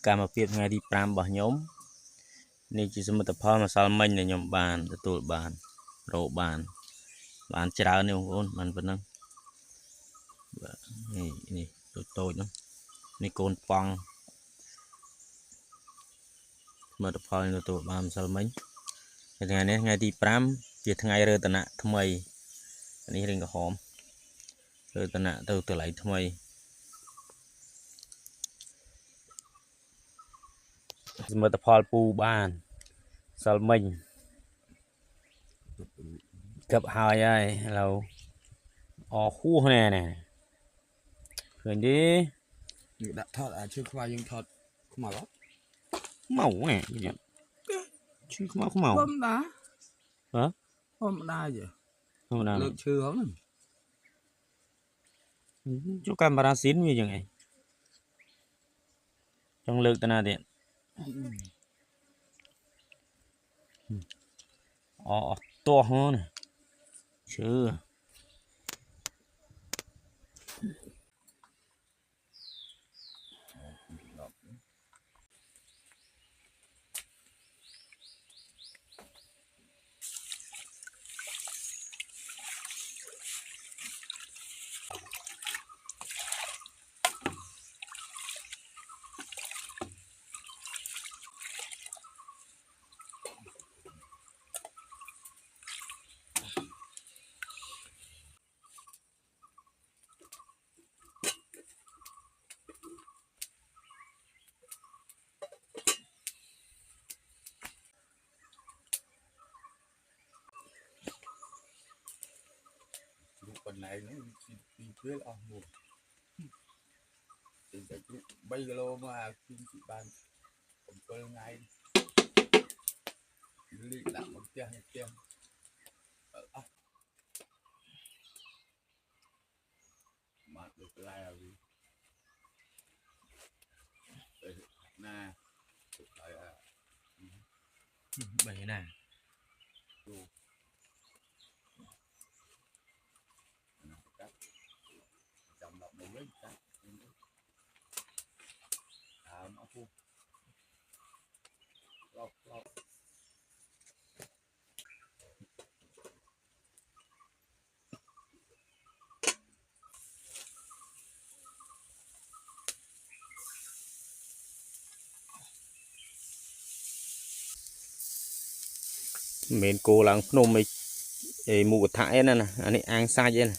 Cảm ơn ngày đi pram bảo nhóm nên chỉ số một tập phim mà sao mình là nhóm bàn tụi bàn rổ bàn chả nêu vốn bàn vẫn năng này tôi nó này côn phong mà tập phim là tụi bàn sao mình ngày này ngày đi pram việc ngày rồi tận nạ tham mày này riêng cả hòm rồi tận nạ từ lại tham mày mà tập phim pu bàn sao mình gặp hai ai lâu khu này nè rồi đi đã thọt chưa qua nhưng thọt không màu lắm màu nè chứ không màu hôm đá hả hôm đá gì hôm nào lượng chưa không chỗ camera xín như vậy trong lượng tên điện to hơn chứ phần này nó đi thuê là một thì bây giờ lô mà khi chị bànผมก็ngay lý làm một tiền mà được lại là gì nè bảy này trong lọc mình lấy cái nó thu lọc mình cố lắng nôm mình mù thải nè anh ấy ăn sai vậy nè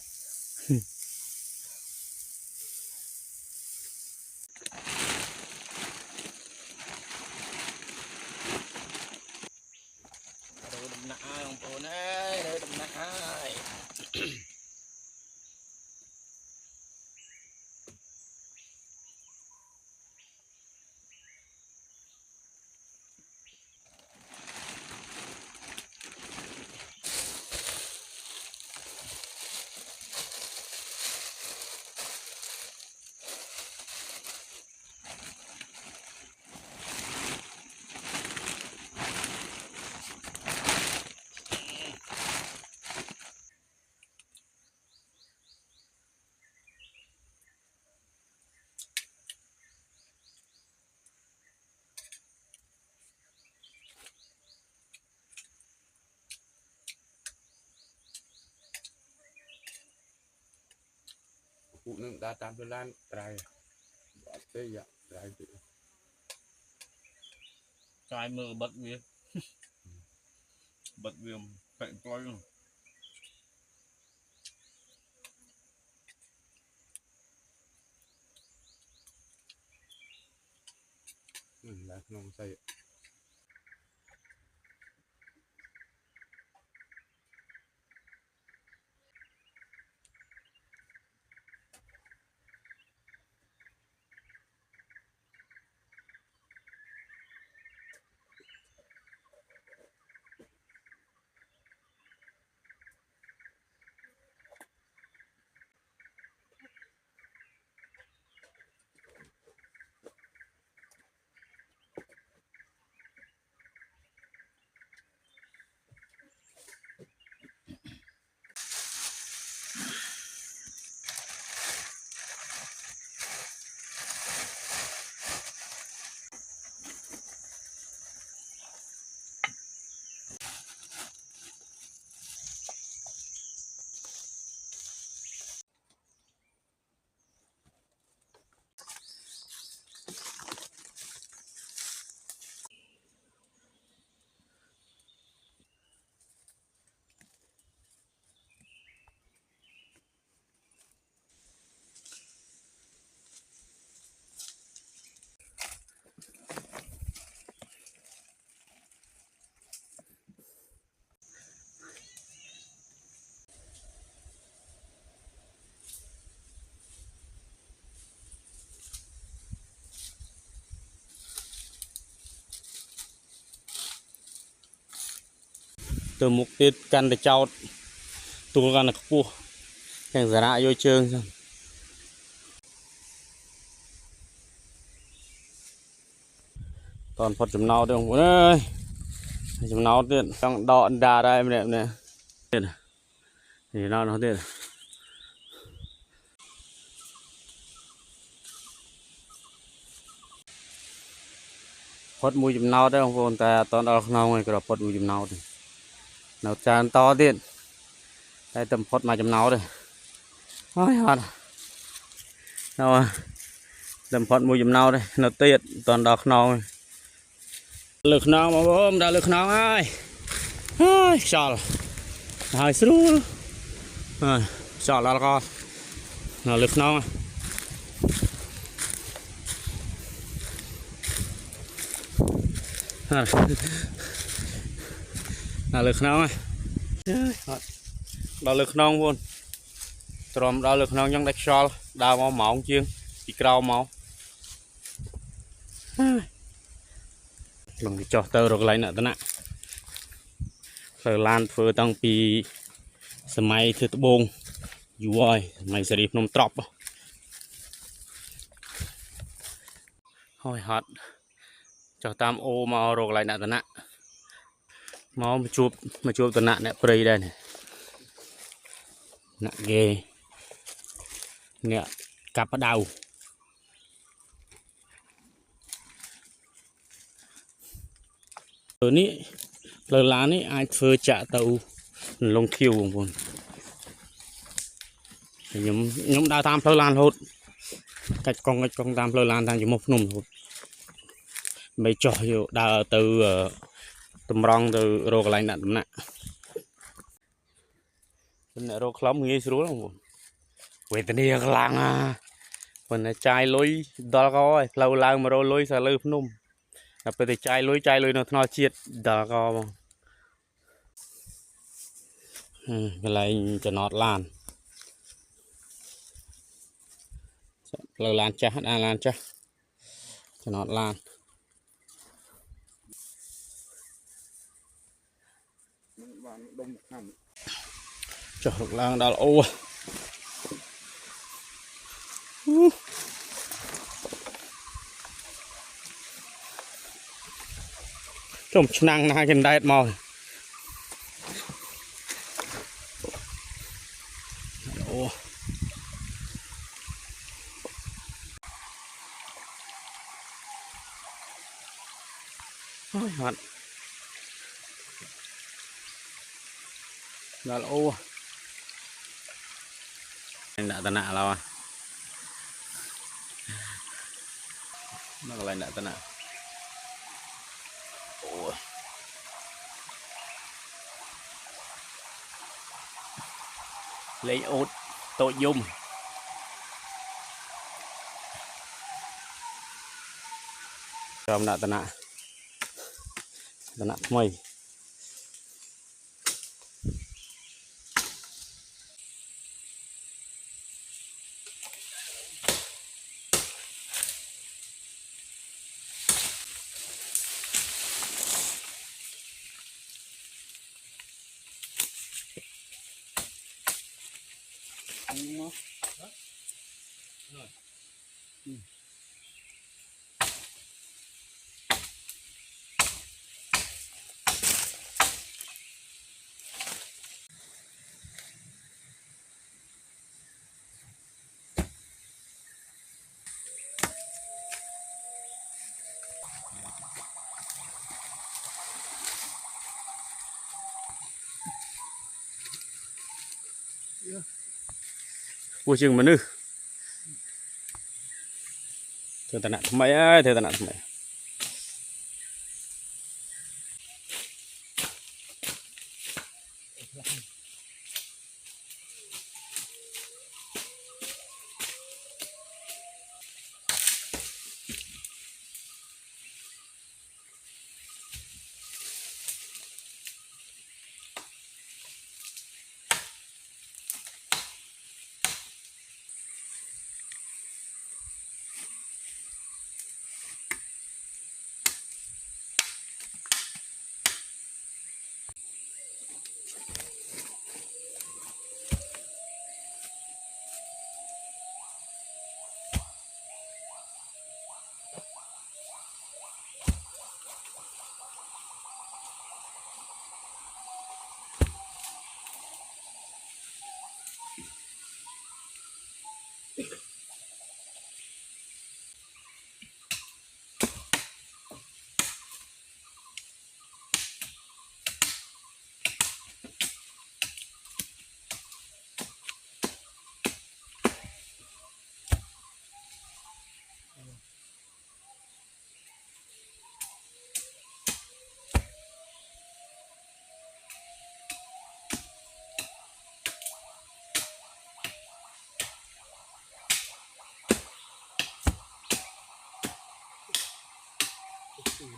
phụ nữ đã tam đô lan trai tây ạ trai trai mơ bật việc cạnh coi luôn là không xây từ mục tiết căn để trao tua căn là cua càng giả lại vô chương toàn phật chấm nào được không ơi chấm nào tiền trong đọ đà đây nè nè tiền thì nó tiền phật mùi chấm nào đấy không còn ta toàn đọ nào người cái phật mùi chấm nào thì nào tràn to tiền đây tầm phật mà chấm nào đây ôi hot nào tầm phật mùi chấm nào đây nó tiền toàn đọ nào lực nào mà ôm đã lực nào ai ôi sao hai xíu sao là con nào lực nào là lực nào đó lực non luôn trộm đó lực non nhân đặc sao đào máu máu chiên bị cào máu bằng cho tơ rồi lại nữa nè phơi lan phơi tăng pi sớm thứ bông dù ơi mày sẽ đi nôm trọc thôi hot cho tam ô mà rồi lại nữa nè máu mà chụp tận nè prey đây này nè ghê nè cặp ở đầu ở ní lời lá ní ai phơi chạ tàu lông khiêu buồn nhóm đào tam phơi lan hốt cách con tam phơi lan đang chỉ một nùng hốt mấy trò hiệu đào từ tầm rong từ rồi lại nè nè nè rồi khóm nghe xuống không quên tên đi làng à phần chai lối đó coi lâu lâu mà rồi lối xả lơi nung gặp cái chai lối nó chiết đó coi cái này cho nó lan lâu lan cha lan cha cho nó lan cho được lan đó ô trông năng na trên đây mò ô hot là ô anh đã tận nạ đâu à nó lại đã tận nạ lấy ốt tội dung trong đã tận nạ mày vui chừng mà nữ thưa tận nặng mày ơi thưa tận nặng mày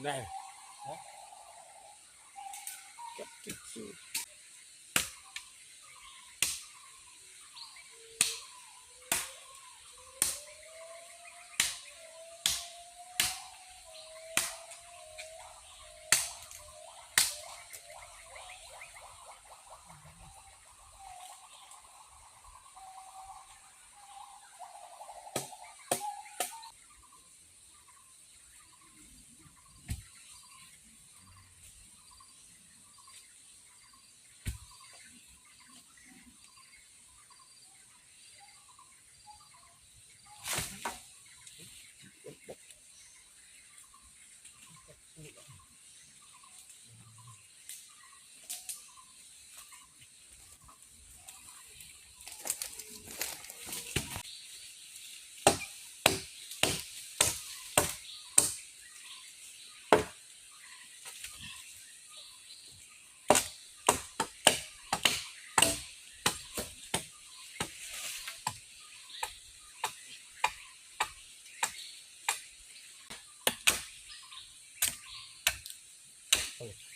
này chắc chịu chịu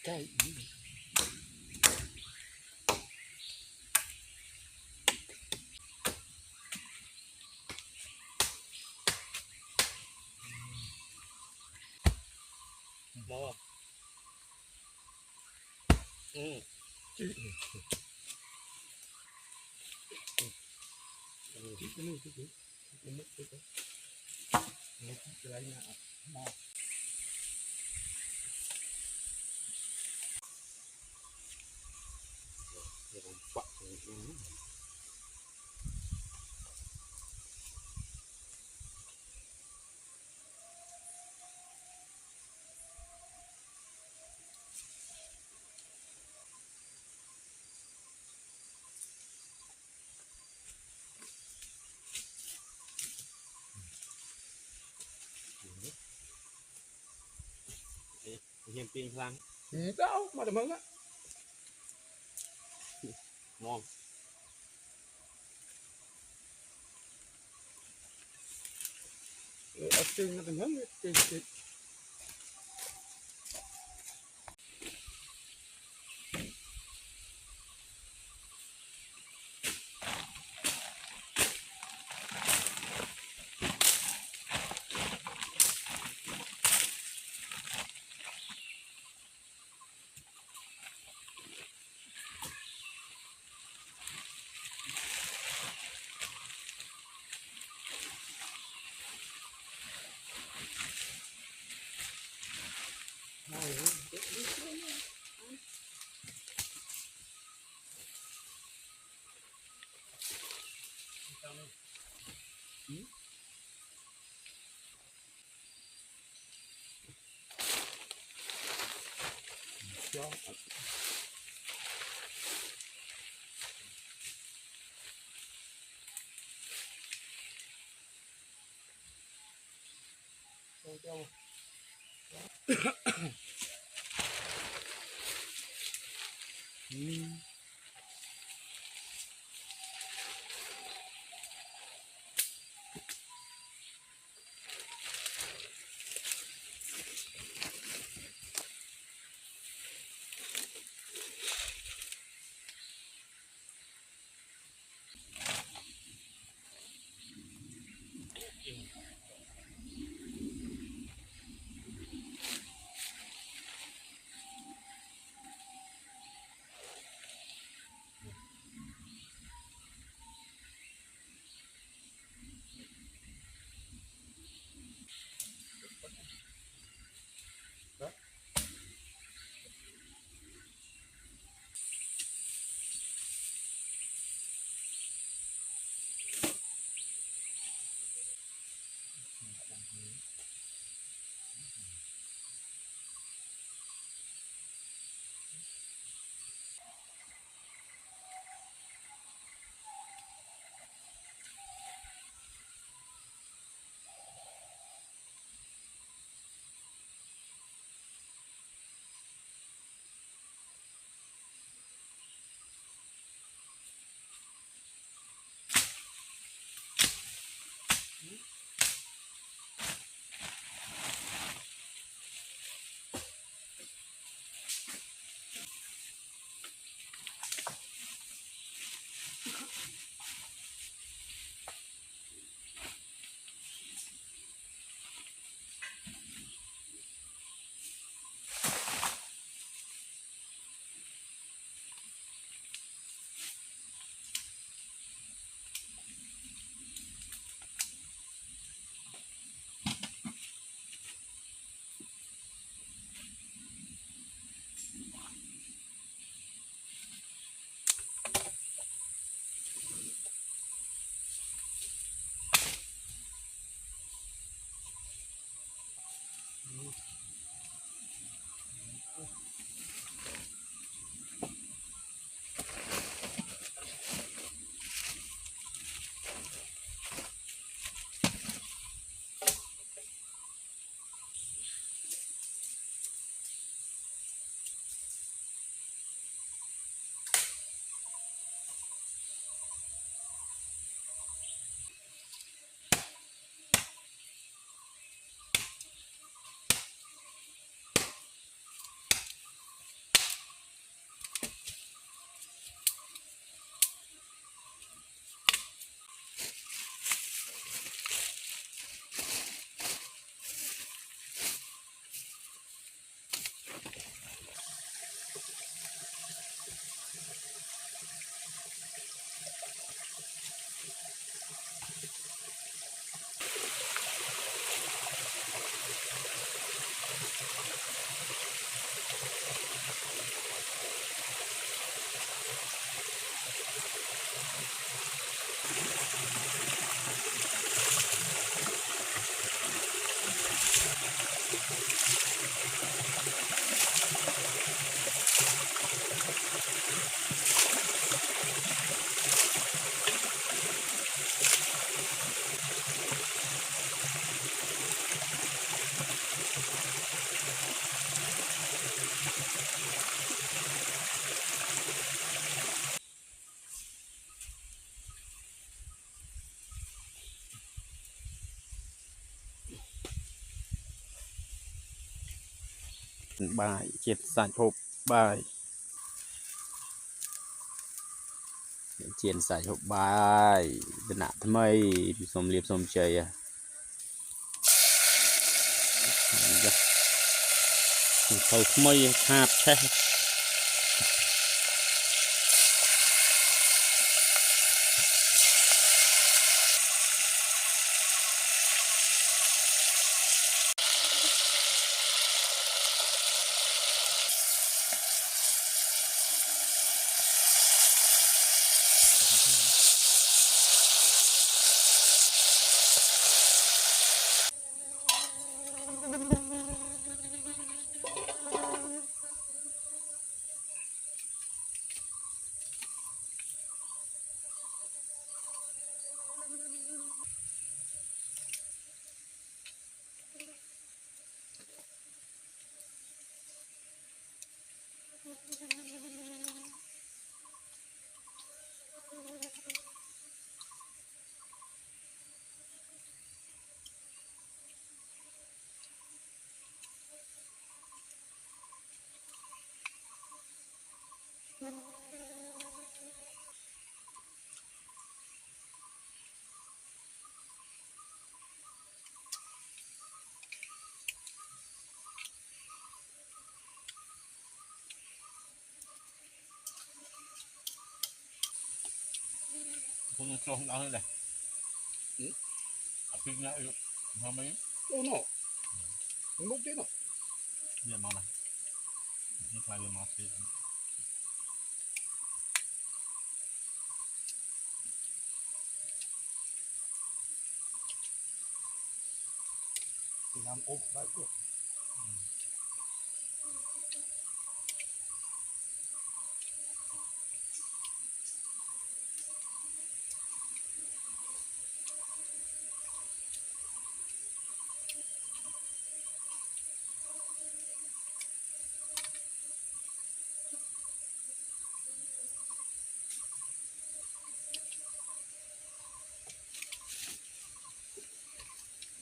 cái Mau. chị cái này cái mất cái lấy nhà mò quậy Hiền tiền khăn. đâu mà tầm hứng á Ngon. ở trên nó tầm hứng trên cho bài chiết sạch hộp bài chiết sạch hộp bàiเป็นหนาทำไมสมเรียบสมเชยอ่ะเขาทำไมคาบแช่คุณชมเอาเลยเอาพริกเนี้ยทำไหม Ô nó lúc thế nó เนี่ยมานะนี่ใครจะมาเสีย thì làm ốp đấy được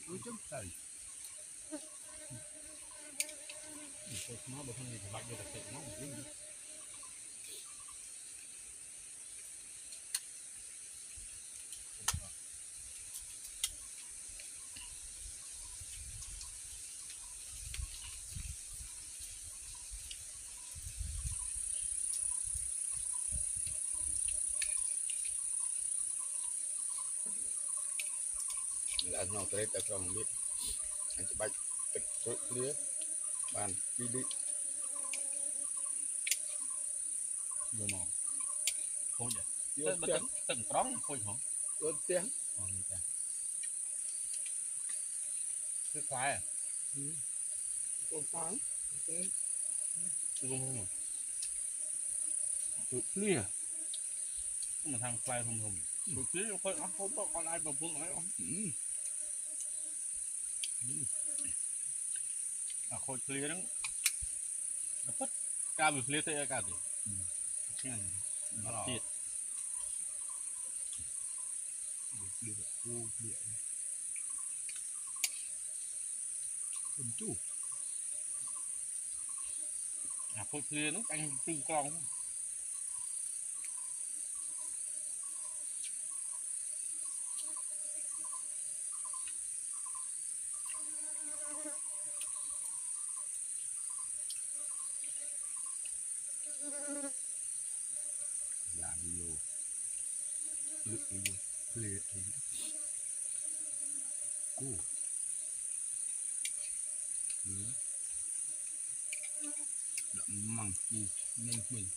ôi chấm thầy nó được không thì bạn được tự nó là nó tới tập trong biết anh chỉ bạch tịch trội lía bàn đi đi vô màu khôi vậy vô tên tiếng từng trống khôi hả vô tiếng như thế cái khoai à cô phán cái không không tụi lia mà thằng khoai không không tụi lia khôi ăn không có con ai mà buông ấy không à khôi lia đó nó phất cao bị lia thế cả gì nó tiệt được cô địa quân chủ à khôi lia nó anh tư con làm nhiều lực nhiều lệ cô đậm măng chi nên mình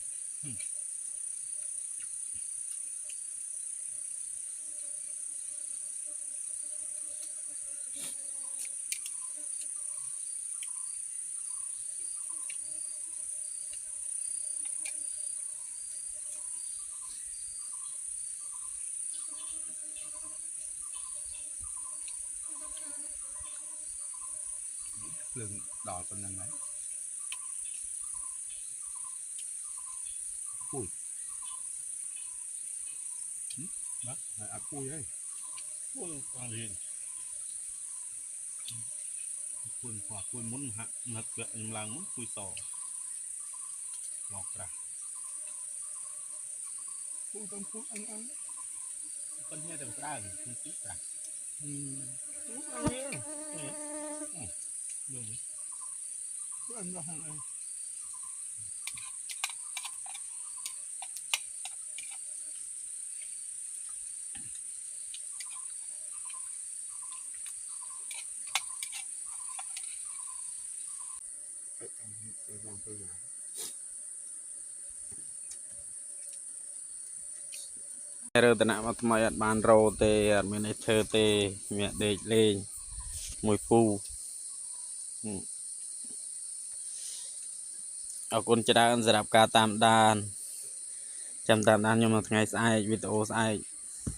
lưng đỏ còn năng ấy ui đó là cùi ấy ôi con liền Khui muốn hạ nật vẹn nhưng làng muốn khui sò ngọt ra khui anh con nghe được ra thì khui tiếp ra anh nghe được anh ra hàng anh rồi tận nãy mà thay bàn rau tê mình này chơi tê mẹ để lên mùi phu ở con chơi đàn giờ đạp ca tam đàn chăm tam đàn nhưng mà ngày sai video sai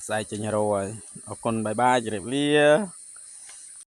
sai chơi rồi ở con bye bye chơi đẹp lia